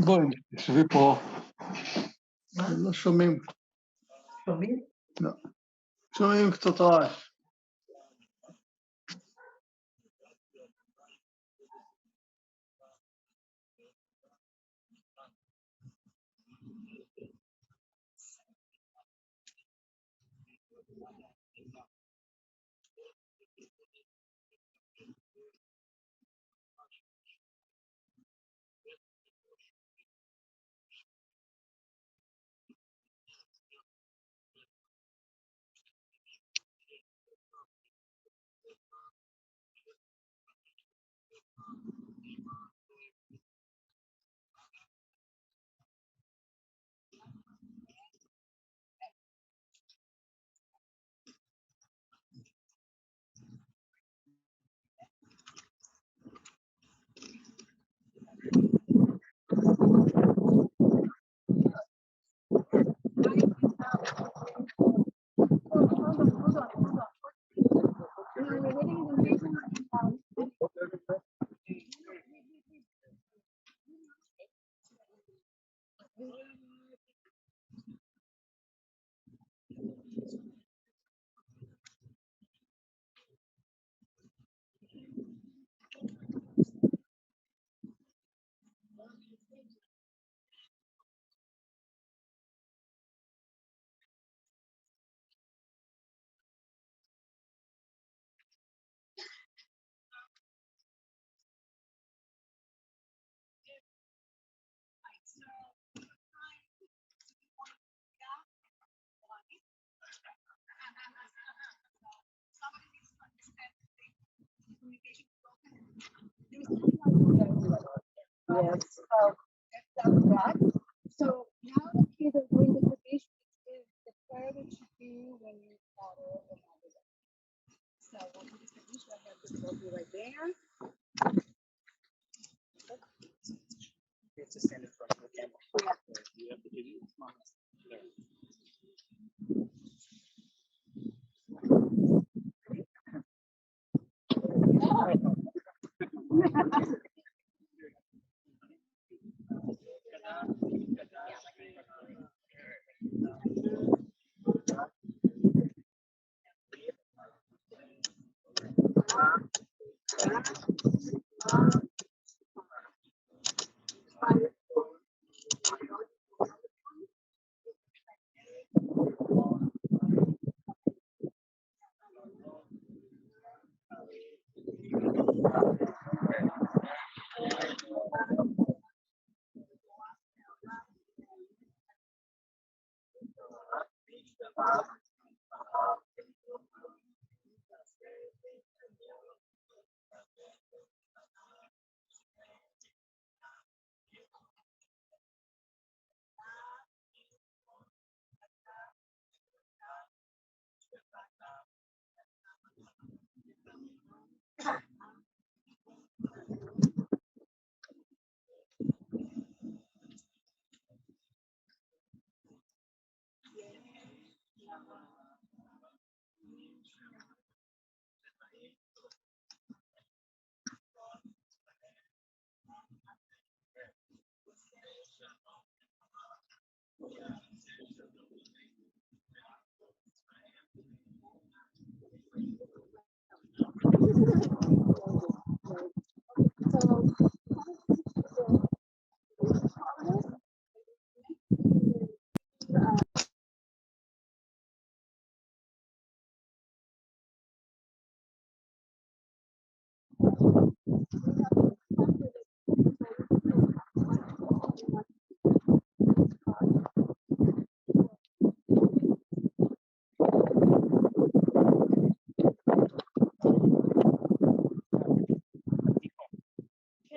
בואי, תשבי פה. לא שומעים. שומעים? לא. שומעים קצת רעש. Yes. So now the kids are doing the tradition, which is the prayer that you do when you water the mother. So we'll do the tradition. I have this will be right there. You have to stand in front of the camera. Yeah. You have to do this. Come on. There.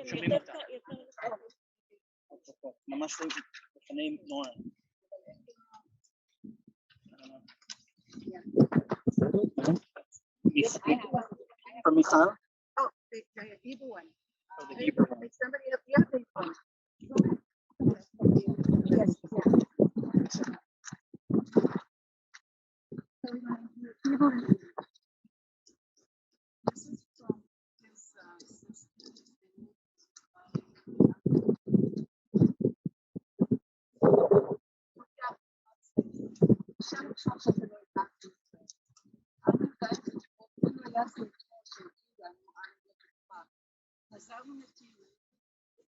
שומעים אותה. ממש לפני נוער. For Michal? Oh, the Hebrew one. Oh, the Hebrew one. Somebody up the other one. Yes. This is from his חזרנו לטיול,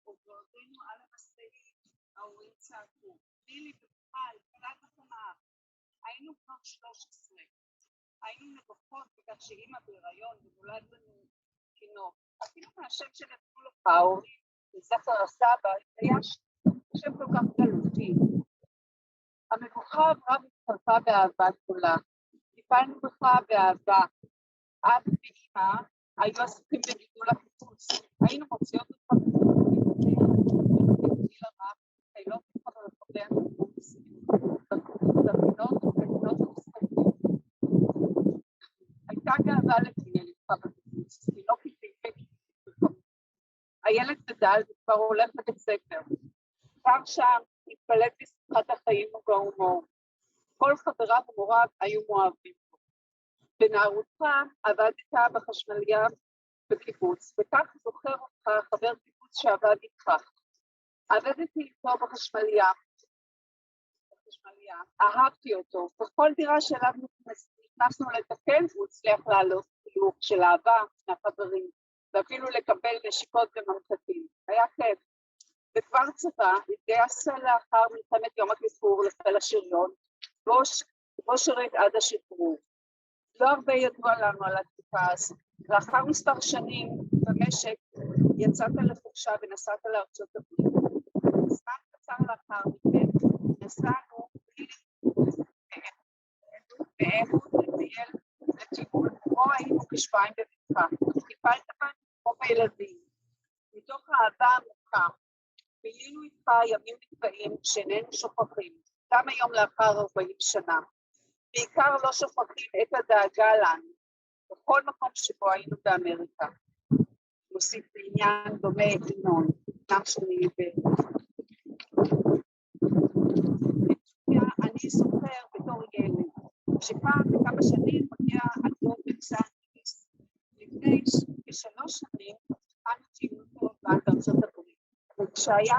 ובעודנו על המשאית, ההורים צעקו, לילי ובכלל, קלט החמה. היינו כבר 13. היינו נבוכות בגלל שאימא בהיריון ונולד לנו תינוק. אפילו מהשם שנתנו לך ההורים, לזכר הסבא, היה שם כל כך גלותי. המבוכה עברה והצטרפה באהבה גדולה. טיפלנו בך באהבה. אב ואמא היו עסוקים בגידול החיפוש. היינו מוציאות אותך בגיל הרב, חיילות אותך ברחבי החיפוש, בפינות ובפינות המשחקים. הייתה גאווה לתהיה לך בחיפוש, היא לא קיבלת. הילד גדל וכבר הולך לבית ספר. כבר שם התפלט בשמחת החיים ובהומור. כל חבריו ומוריו היו מואבים. בנערותך עבדת בחשמליה בקיבוץ, וכך זוכר אותך חבר קיבוץ שעבד איתך. עבדתי איתו בחשמליה, אהבתי אותו. בכל דירה שאליו נכנסנו לתקן, הוא הצליח לעלות חיוך של אהבה מהחברים, ואפילו לקבל נשיקות וממתקים. היה כיף. וכבר צבא התגייס לאחר מלחמת יום הכיפור לחיל השריון, בו שירת עד השחרור. לא הרבה ידוע לנו על התקופה הזאת. לאחר מספר שנים במשק יצאת לחופשה ונסעת לארצות הברית. זמן קצר לאחר מכן נסענו באהוד לטייל לטיול, בו היינו כשבועיים בבטחה. טיפלת בנו כמו הילדים, מתוך אהבה עמוקה, בילינו איתך ימים נפלאים שאיננו שוכחים, גם היום לאחר 40 שנה. בעיקר לא שוכחים את הדאגה לנו, בכל מקום שבו היינו באמריקה. מוסיף בעניין דומה ינון, גם שלי אני זוכר בתור ילד, שפעם בכמה שנים מגיע אדום בקסנטיס. לפני כ3 שנים, אנו תהיינו פה בארצות הברית. וכשהיה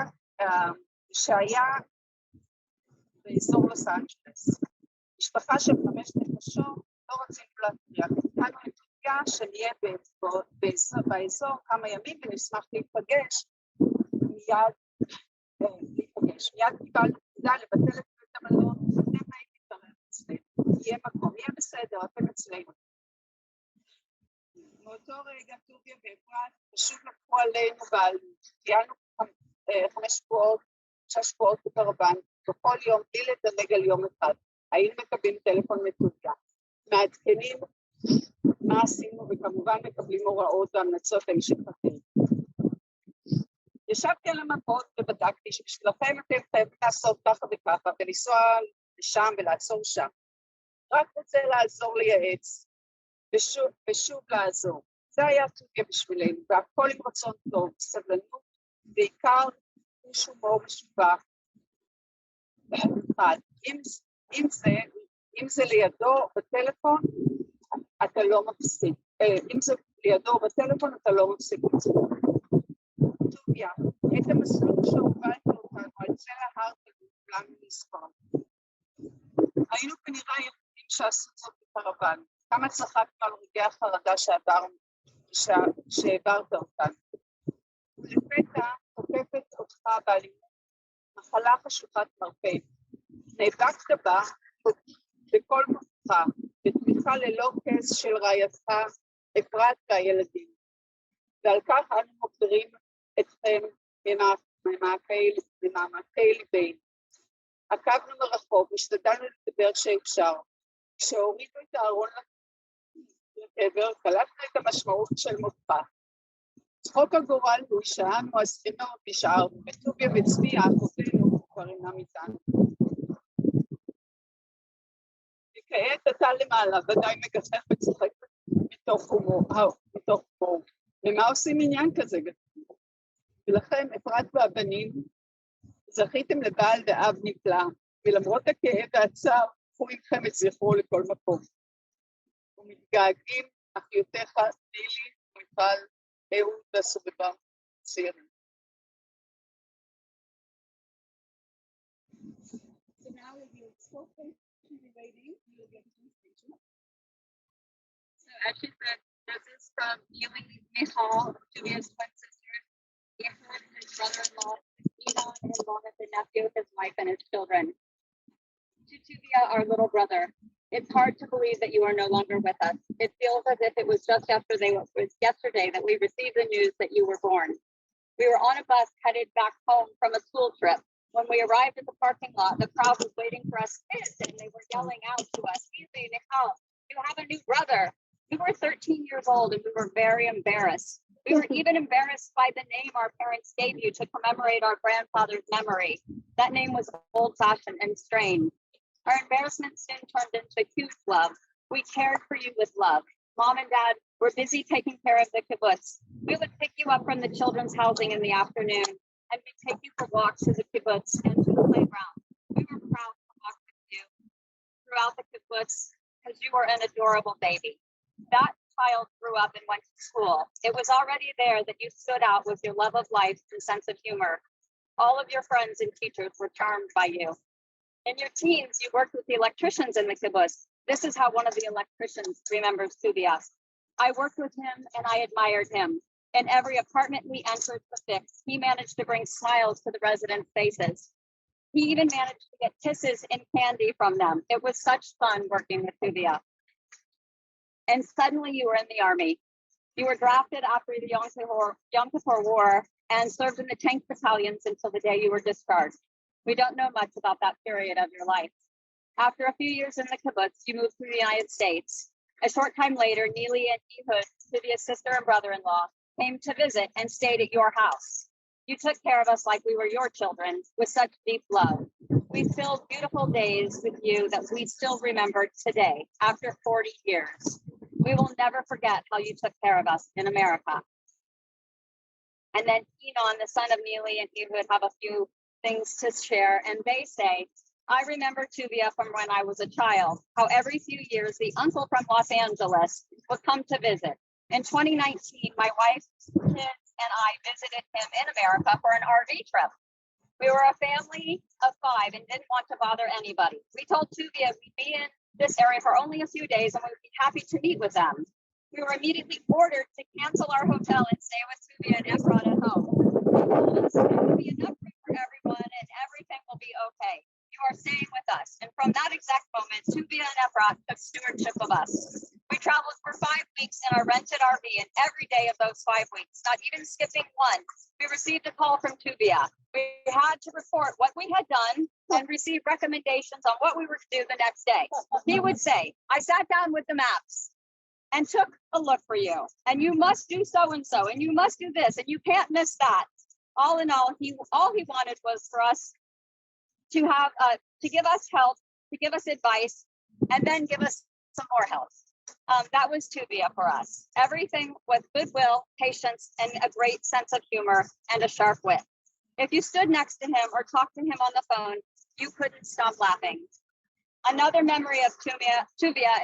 באזור לוס אנג'לס, משפחה של 5 נפשות, לא רצינו להפריע. התחלנו את תוביה שנהיה באזור כמה ימים ונשמח להיפגש. מיד קיבלנו פקודה לבטל את בית המלון, אתם הייתי מתערב אצלנו, יהיה מקום, יהיה בסדר, אתם אצלנו. מאותו רגע טוביה ואפרת פשוט לקחו עלינו בעלות, טיילנו 6 שבועות בקרוון, בכל יום בלי לדלג על יום אחד, היינו מקבלים טלפון מטוביה, מעדכנים מה עשינו וכמובן מקבלים הוראות והמלצות להמשך החיים. ישבתי על המפות ובדקתי שבשבילכם אתם חייבים לעשות ככה וככה ולנסוע לשם ולעצור שם. רק רוצה לעזור לייעץ ושוב לעזור. זה היה טוביה בשבילנו והכל עם רצון טוב, סבלנות, בעיקר חוש הומור משובח. אם זה לידו בטלפון, אתה לא מפסיק. אם זה לידו בטלפון, אתה לא מפסיק את זה. טוביה, את המסלול שהובלת אותנו על צל ההר כולם נזכר. היינו כנראה היחידים שעשו זאת בקרוון. כמה צחקנו על רגעי החרדה שהעברת אותנו. ולפתע תוקפת אותך באלימות, מחלה חשוכת מרפא. נאבקת בה בכל כוחך, בתמיכה ללא כס של רעייתך, אפרת והילדים. ועל כך אנו מוקדרים אתכם במעמקי ליבנו. עקבנו מרחוק, השתדלנו לדבר כשאפשר. כשהורידו את הארון לקבר, קלטנו את המשמעות של מותך. צחוק הגורל הוא שאנו עשינו נשארנו, וטוביה וצבי אחותינו כבר אינם איתנו. וכעת אתה למעלה, ודאי מגחך וצוחק מתוך הומור. ומה עושים עניין כזה גדול? ולכם, אפרת והבנים, זכיתם לבעל ואב נפלא, ולמרות הכאב והצער, קחו איתכם את זכרו לכל מקום. ומתגעגעים אחיותיך לילי, מיכל, אהוד והסובבה צעירים. So now we'll be spoken to the lady, you will get the station. So as she said, this is from Yuli Michal, Tuvia's twin sister, Ehud, his brother-in-law, Elon, and Lana, the nephew, his wife, and his children. To Tuvia, our little brother, it's hard to believe that you are no longer with us. It feels as if it was just yesterday that we received the news that you were born. We were on a bus headed back home from a school trip. When we arrived at the parking lot, the crowd was waiting for us kids, and they were yelling out to us, "Easy, Nicole, you have a new brother." We were 13 years old, and we were very embarrassed. We were even embarrassed by the name our parents gave you to commemorate our grandfather's memory. That name was old-fashioned and strange. Our embarrassment soon turned into huge love. We cared for you with love. Mom and Dad were busy taking care of the kibbutz. We would pick you up from the children's housing in the afternoon, and we'd take you for walks to the kibbutz and to the playground. We were proud to walk with you throughout the kibbutz because you were an adorable baby. That child grew up and went to school. It was already there that you stood out with your love of life and sense of humor. All of your friends and teachers were charmed by you. In your teens, you worked with the electricians in the kibbutz. This is how one of the electricians remembers Tuvia. I worked with him and I admired him. In every apartment we entered to fix, he managed to bring smiles to the residents' faces. He even managed to get kisses and candy from them. It was such fun working with Tuvia. And suddenly you were in the army. You were drafted after the Yom Kippur War and served in the tank battalions until the day you were discharged. We don't know much about that period of your life. After a few years in the kibbutz, you moved to the United States. A short time later, Neely and Ehud, Tuvia's sister and brother-in-law, came to visit and stayed at your house. You took care of us like we were your children with such deep love. We filled beautiful days with you that we still remember today, after 40 years. We will never forget how you took care of us in America. And then Enon, the son of Neely and Ehud, have a few things to share. And they say, I remember Tuvia from when I was a child, how every few years the uncle from Los Angeles would come to visit. In 2019, my wife, kids, and I visited him in America for an RV trip. We were a family of 5 and didn't want to bother anybody. We told Tuvia we'd be in this area for only a few days and we would be happy to meet with them. We were immediately ordered to cancel our hotel and stay with Tuvia and Efron at home. There will be enough room for everyone and everything will be okay. You are staying with us. And from that exact moment, Tuvia and Efron took stewardship of us. We traveled for 5 weeks in our rented RV, and every day of those 5 weeks, not even skipping one, we received a call from Tuvia. We had to report what we had done and receive recommendations on what we were to do the next day. He would say, I sat down with the maps and took a look for you, and you must do so-and-so, and you must do this, and you can't miss that. All in all he wanted was for us to have, to give us help, to give us advice, and then give us some more help. That was Tuvia for us. Everything with goodwill, patience, and a great sense of humor and a sharp wit. If you stood next to him or talked to him on the phone, you couldn't stop laughing. Another memory of Tuvia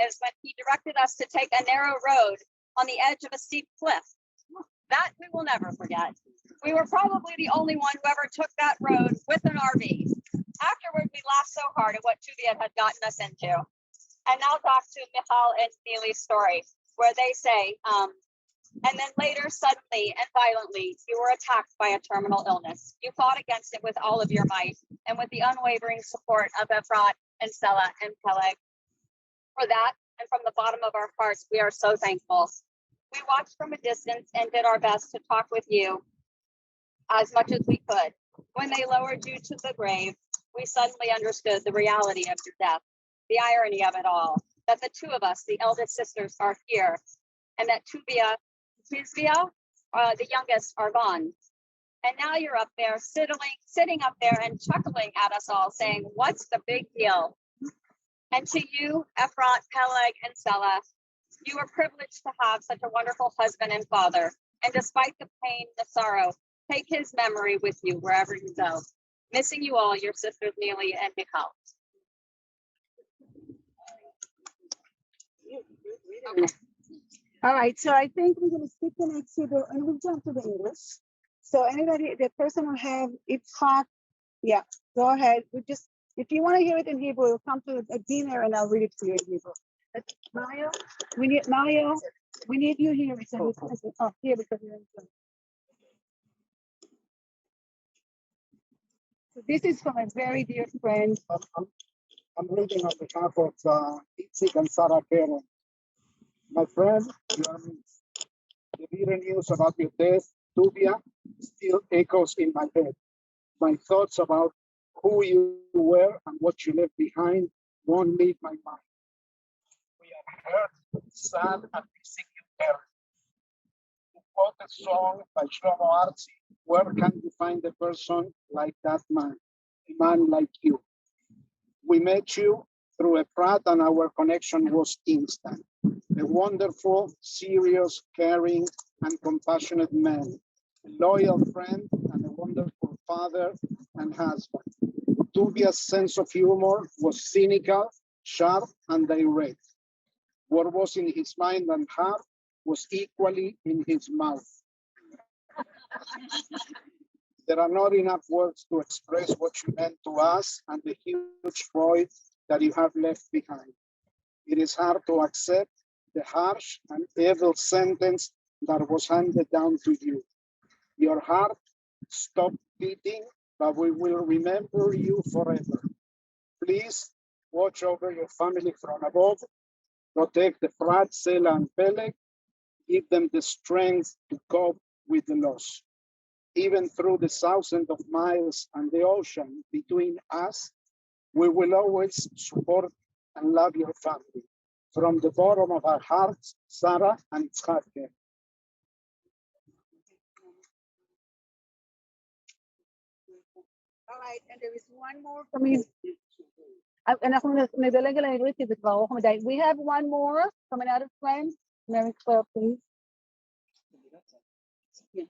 is when he directed us to take a narrow road on the edge of a steep cliff. That we will never forget. We were probably the only one who ever took that road with an RV. Afterward, we laughed so hard at what Tuvia had gotten us into. And now back to Michal and Neely's story, where they say, and then later, suddenly and violently, you were attacked by a terminal illness. You fought against it with all of your might and with the unwavering support of Efrat and Sela and Peleg. For that, and from the bottom of our hearts, we are so thankful. We watched from a distance and did our best to talk with you as much as we could. When they lowered you to the grave, we suddenly understood the reality of your death, the irony of it all, that the 2 of us, the eldest sisters, are here, and that Tuvia, the youngest, are gone. And now you're up there, sitting up there and chuckling at us all, saying, what's the big deal? And to you, Efrat, Peleg, and Sela, you are privileged to have such a wonderful husband and father. And despite the pain, the sorrow, take his memory with you wherever you go. Missing you all, your sisters Neely and Michal. Okay. All right, so I think we're going to skip the next Hebrew and we'll jump to the English. So anybody, the person who have it's hot, yeah, go ahead. We just, if you want to hear it in Hebrew, we'll come to a dinner and I'll read it to you in Hebrew. Mario, we need you here. Oh, here because you're in front. So this is from a very dear friend. I'm reading on behalf of Itzik and Sarah Karen. My friend, the bitter news about your death, Tuvia, still echoes in my head. My thoughts about who you were and what you left behind won't leave my mind. We are hurt, sad, and missing you terribly. To quote a song by Shlomo Artzi, where can you find a person like that man, a man like you? We met you through Efrat and our connection was instant. A wonderful, serious, caring, and compassionate man, a loyal friend, and a wonderful father and husband. Tuvia's sense of humor was cynical, sharp, and direct. What was in his mind and heart was equally in his mouth. There are not enough words to express what you meant to us and the huge void that you have left behind. It is hard to accept the harsh and evil sentence that was handed down to you. Your heart stopped beating, but we will remember you forever. Please watch over your family from above, protect the Efrat, Sela, and Peleg, give them the strength to cope with the loss. Even through the thousands of miles and the ocean between us, we will always support and love your family. From the bottom of our hearts, Sarah and Itzhak. right, and there is one more coming. We have one more coming out of frame. Mary Claire, please. Yeah.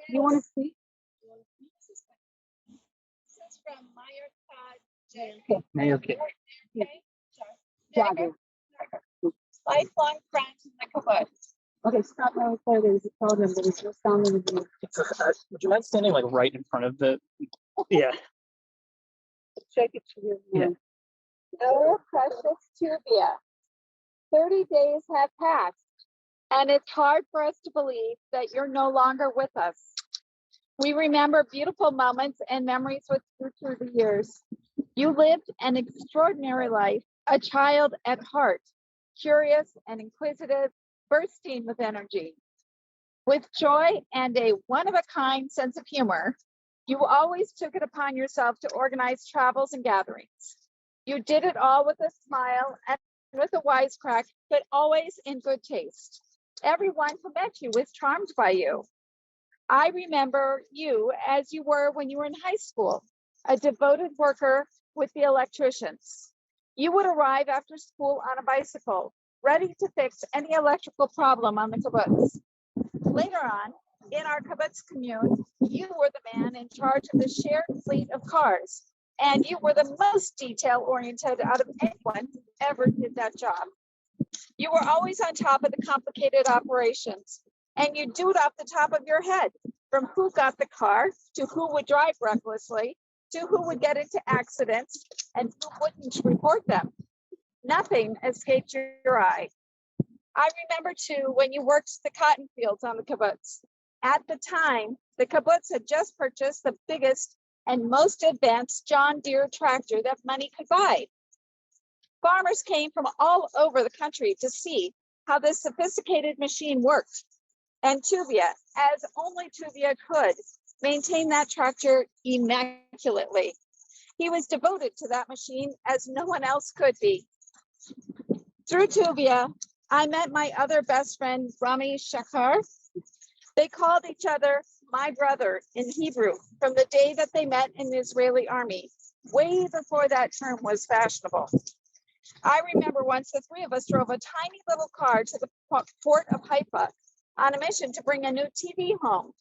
You want to speak? This is from Meyer Todd J. Okay. Mayor Kit. Jagger. Lifelong friends in the kibbutz. Okay, stop Mary Claire. There's a problem, but it's just sounding with you. Would you mind standing like right in front of the? Yeah. Shake it to you. Yeah. Oh, precious Tuvia. 30 days have passed, and it's hard for us to believe that you're no longer with us. We remember beautiful moments and memories with you through the years. You lived an extraordinary life, a child at heart, curious and inquisitive, bursting with energy. With joy and a one-of-a-kind sense of humor, you always took it upon yourself to organize travels and gatherings. You did it all with a smile and with a wisecrack, but always in good taste. Everyone who met you was charmed by you. I remember you as you were when you were in high school, a devoted worker with the electricians. You would arrive after school on a bicycle, ready to fix any electrical problem on the kibbutz. Later on, in our kibbutz commune, you were the man in charge of the shared fleet of cars, and you were the most detail-oriented out of anyone who ever did that job. You were always on top of the complicated operations, and you do it off the top of your head, from who got the car, to who would drive recklessly, to who would get into accidents, and who wouldn't report them. Nothing escaped your eye. I remember too when you worked the cotton fields on the kibbutz. At the time, the kibbutz had just purchased the biggest and most advanced John Deere tractor that money could buy. Farmers came from all over the country to see how this sophisticated machine worked. And Tuvia, as only Tuvia could, maintained that tractor immaculately. He was devoted to that machine as no one else could be. Through Tuvia, I met my other best friend, Rami Shachar. They called each other my brother in Hebrew from the day that they met in the Israeli army, way before that term was fashionable. I remember once the three of us drove a tiny little car to the port of Haifa on a mission to bring a new TV home.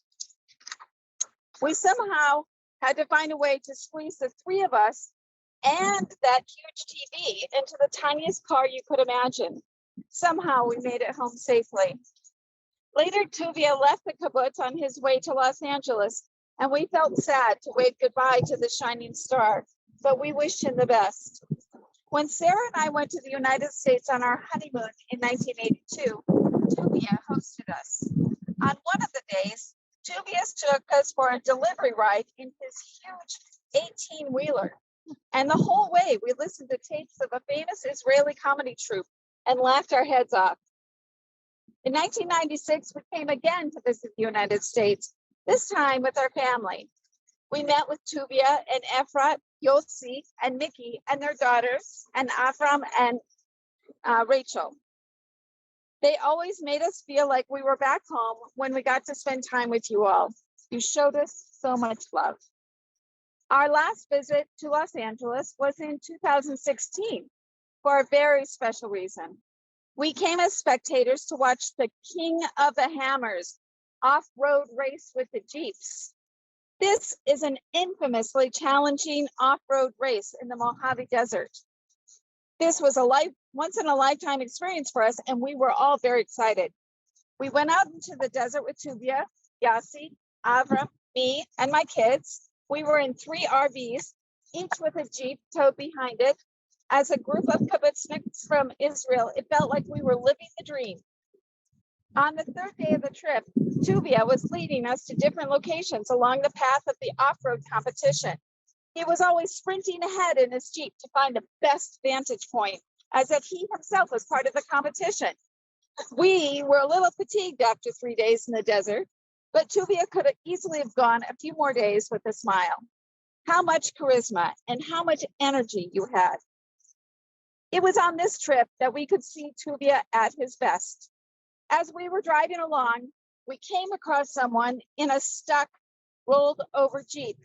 We somehow had to find a way to squeeze the three of us and that huge TV into the tiniest car you could imagine. Somehow we made it home safely. Later, Tuvia left the kibbutz on his way to Los Angeles, and we felt sad to wave goodbye to the shining star, but we wished him the best. When Sarah and I went to the United States on our honeymoon in 1982, Tuvia hosted us. On one of the days, Tuvia took us for a delivery ride in his huge 18-wheeler. And the whole way, we listened to tapes of a famous Israeli comedy troupe and laughed our heads off. In 1996, we came again to visit the United States, this time with our family. We met with Tuvia and Efrat, Yossi, and Mickey and their daughters, and Avram and Rachel. They always made us feel like we were back home when we got to spend time with you all. You showed us so much love. Our last visit to Los Angeles was in 2016 for a very special reason. We came as spectators to watch the King of the Hammers off-road race with the Jeeps. This is an infamously challenging off-road race in the Mojave Desert. This was a once-in-a-lifetime experience for us, and we were all very excited. We went out into the desert with Tuvia, Yossi, Avram, me, and my kids. We were in 3 RVs, each with a Jeep towed behind it. As a group of kibbutzniks from Israel, it felt like we were living the dream. On the 3rd day of the trip, Tuvia was leading us to different locations along the path of the off-road competition. He was always sprinting ahead in his Jeep to find the best vantage point, as if he himself was part of the competition. We were a little fatigued after 3 days in the desert, but Tuvia could easily have gone a few more days with a smile. How much charisma and how much energy you had. It was on this trip that we could see Tuvia at his best. As we were driving along, we came across someone in a stuck, rolled over Jeep.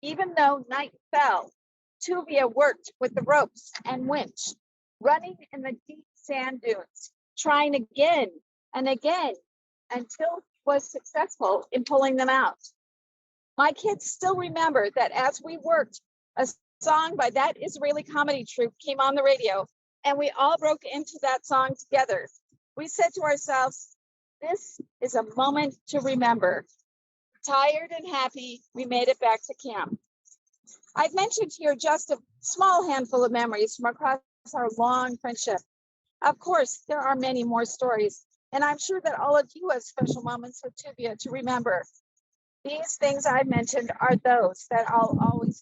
Even though night fell, Tuvia worked with the ropes and winch, running in the deep sand dunes, trying again and again until he was successful in pulling them out. My kids still remember that as we worked, a song by that Israeli comedy troupe came on the radio, and we all broke into that song together. We said to ourselves, this is a moment to remember. Tired and happy, we made it back to camp. I've mentioned here just a small handful of memories from across our long friendship. Of course, there are many more stories, and I'm sure that all of you have special moments with Tuvia to remember. These things I mentioned are those that I'll always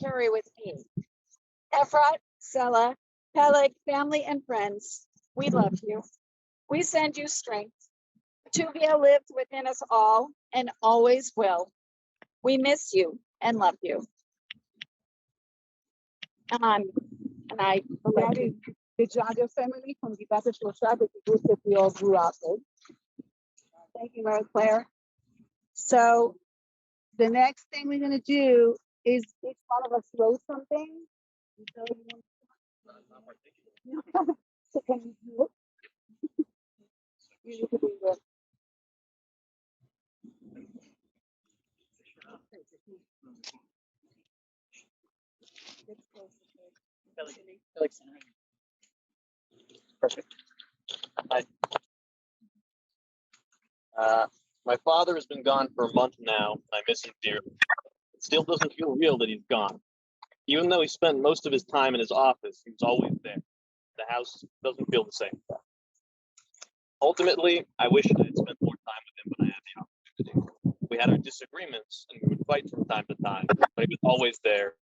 carry with me. Efrat, Sela, Peleg, family, and friends, we love you. We send you strength. Tuvia lived within us all and always will. We miss you and love you. And I That is the Jager family from Givat Shlosha, the kibbutz that we all grew up in. Thank you, Mary Claire. So the next thing we're going to do is each one of us wrote something. So can you do it? You need to be there. Perfect. Hi. My father has been gone for a month now. I miss him dearly. It still doesn't feel real that he's gone. Even though he spent most of his time in his office, he was always there. The house doesn't feel the same. Ultimately, I wish I had spent more time with him when I had the opportunity. We had our disagreements and we would fight from time to time, but he was always there.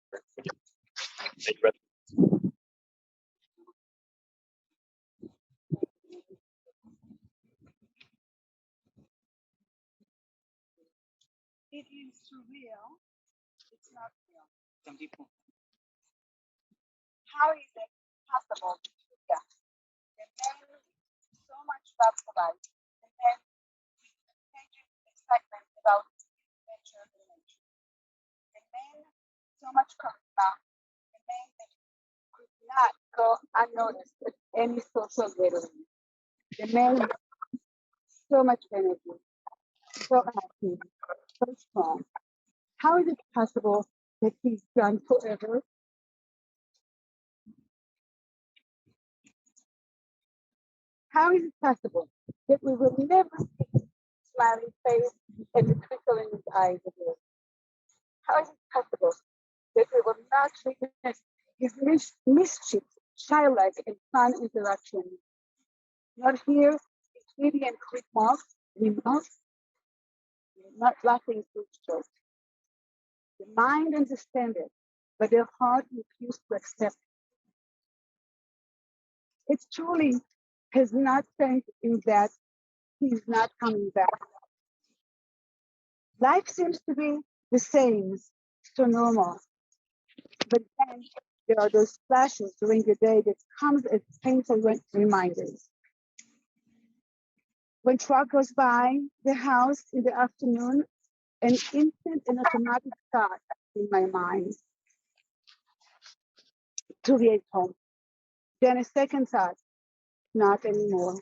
It is surreal. It's not real. Some people. How is it possible? Yeah. The men so much love for life, and then we contagious excitement about adventure and nature. The men so much charisma, the men that could not go unnoticed at any social gathering. The men so much energy, so active, so strong. How is it possible that he's gone forever? How is it possible that we will never see his smiling face and the twinkle in his eyes again? How is it possible that we will not witness his mischief, childlike and fun interaction? Not here, his witty and quick remarks, not laughing through jokes. The mind understands it, but the heart refuses to accept it. It truly has not changed in that he's not coming back. Life seems to be the same, so normal. But then there are those flashes during the day that comes as painful reminders. When truck goes by the house in the afternoon, an instant and automatic thought in my mind. Tuvia is home. Then a second thought, not anymore.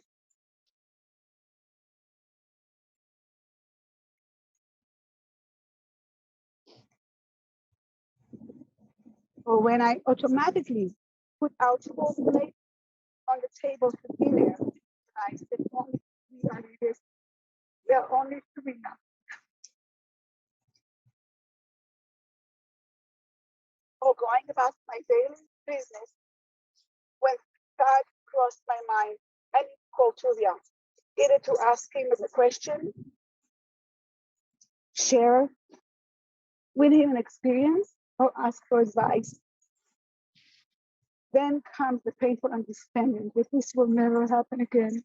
Or when I automatically put out 4 plates on the table for dinner, I said, only we are leaders. We are only 3 now. Or going about my daily business when God crossed my mind and called Tuvia, either to ask him a question, share with him an experience, or ask for advice. Then comes the painful understanding that this will never happen again.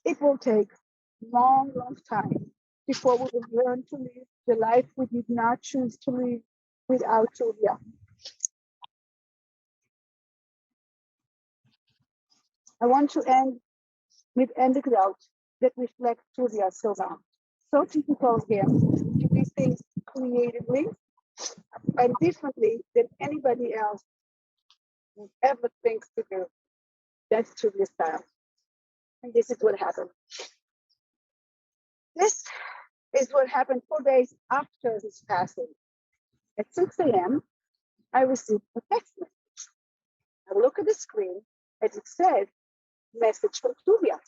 It will take a long, long time before we will learn to live the life we did not choose to live without Tuvia. I want to end within the crowd that reflect Tuvia so well. So typical of him to do things creatively and differently than anybody else would ever think to do. That's Tuvia's style. And this is what happened. This is what happened 4 days after his passing. At 6 a.m., I received a text message. I look at the screen and it said, message from Tuvia.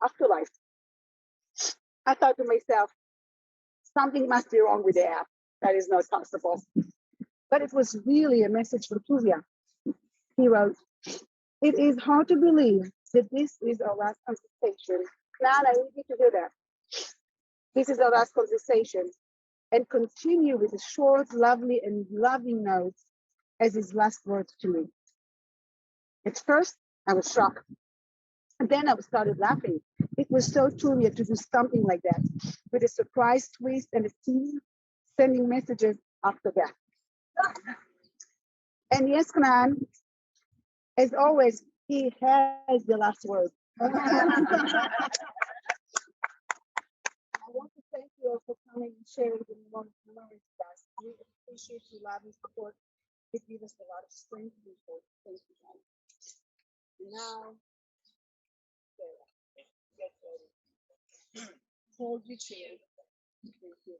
Afterlife. I thought to myself, something must be wrong with the app. That is not possible. But it was really a message from Tuvia. He wrote, it is hard to believe that this is our last conversation. Nan, I need you to hear that. This is our last conversation. And continue with a short, lovely, and loving note as his last words to me. At first, I was shocked. And then I started laughing. It was so Tuvia to do something like that, with a surprise twist and a team sending messages after that. And yes, Knan, as always, he has the last word. I want to thank you all for coming and sharing the memories with us. We appreciate your love and support. It gives us a lot of strength and support. Thank you, guys. Now, Sarah, get ready. Hold your chair. Thank you.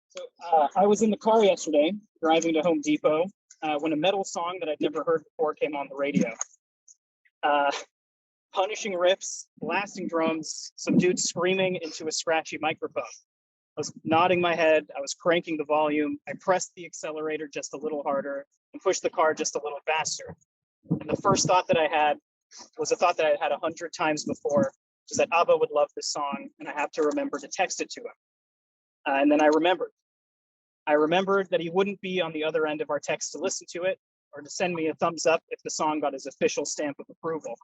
So I was in the car yesterday, driving to Home Depot, when a metal song that I'd never heard before came on the radio. Punishing riffs, blasting drums, some dudes screaming into a scratchy microphone. I was nodding my head, I was cranking the volume, I pressed the accelerator just a little harder and pushed the car just a little faster. And the first thought that I had was a thought that I had had 100 times before, which is that Abba would love this song and I have to remember to text it to him. And then I remembered. I remembered that he wouldn't be on the other end of our text to listen to it or to send me a thumbs up if the song got his official stamp of approval.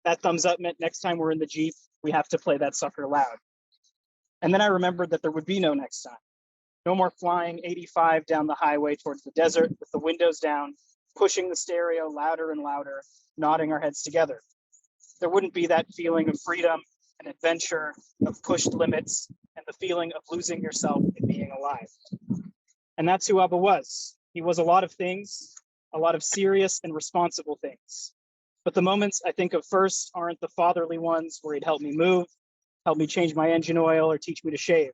That thumbs up meant next time we're in the Jeep, we have to play that sucker loud. And then I remembered that there would be no next time. No more flying 85 down the highway towards the desert with the windows down, pushing the stereo louder and louder, nodding our heads together. There wouldn't be that feeling of freedom and adventure, of pushed limits, and the feeling of losing yourself in being alive. And that's who Abba was. He was a lot of things, a lot of serious and responsible things. But the moments I think of first aren't the fatherly ones where he'd help me move, help me change my engine oil, or teach me to shave.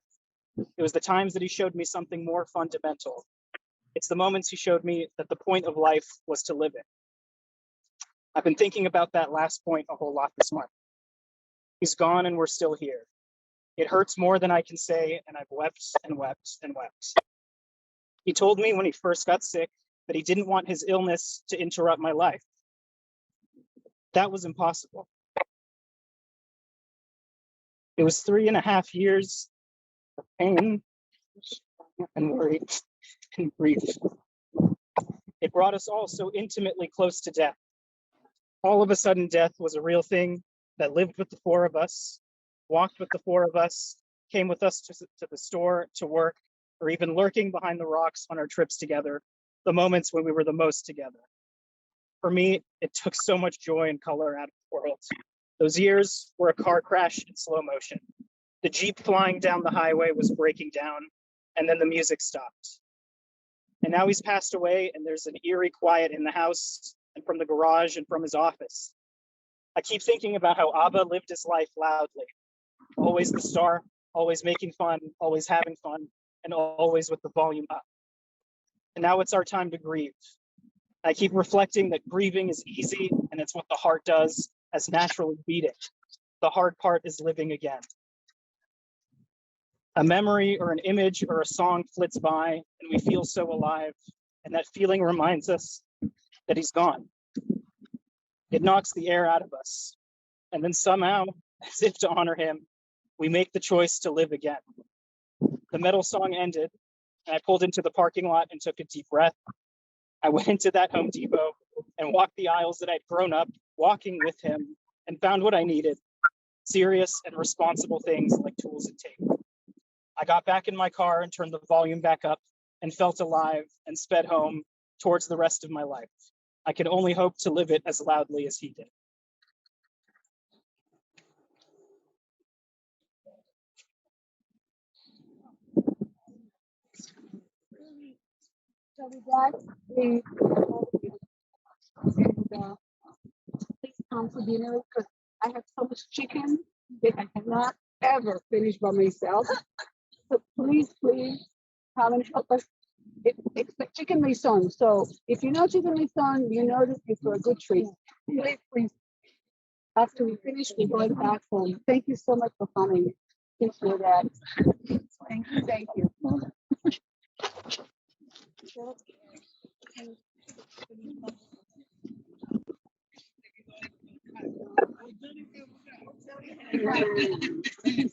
It was the times that he showed me something more fundamental. It's the moments he showed me that the point of life was to live it. I've been thinking about that last point a whole lot this month. He's gone and we're still here. It hurts more than I can say, and I've wept and wept and wept. He told me when he first got sick that he didn't want his illness to interrupt my life. That was impossible. It was 3.5 years of pain and worry and grief. It brought us all so intimately close to death. All of a sudden, death was a real thing that lived with the four of us, walked with the four of us, came with us to the store, to work, or even lurking behind the rocks on our trips together, the moments when we were the most together. For me, it took so much joy and color out of the world. Those years were a car crash in slow motion. The Jeep flying down the highway was breaking down, and then the music stopped. And now he's passed away, and there's an eerie quiet in the house, and from the garage, and from his office. I keep thinking about how Abba lived his life loudly. Always the star, always making fun, always having fun, and always with the volume up. And now it's our time to grieve. I keep reflecting that grieving is easy, and it's what the heart does, as naturally beating. The hard part is living again. A memory or an image or a song flits by, and we feel so alive, and that feeling reminds us that he's gone. It knocks the air out of us, and then somehow, as if to honor him, we make the choice to live again. The metal song ended, and I pulled into the parking lot and took a deep breath. I went into that Home Depot and walked the aisles that I'd grown up walking with him and found what I needed, serious and responsible things like tools and tape. I got back in my car and turned the volume back up and felt alive and sped home towards the rest of my life. I could only hope to live it as loudly as he did. So with that, please, please come to dinner because I have so much chicken that I cannot ever finish by myself. So please come and help us. It's the chicken maison. So if you know chicken maison, you know this is for a good treat. Please. After we finish, we're going back home. Thank you so much for coming. Appreciate that. Thank you. Thank you.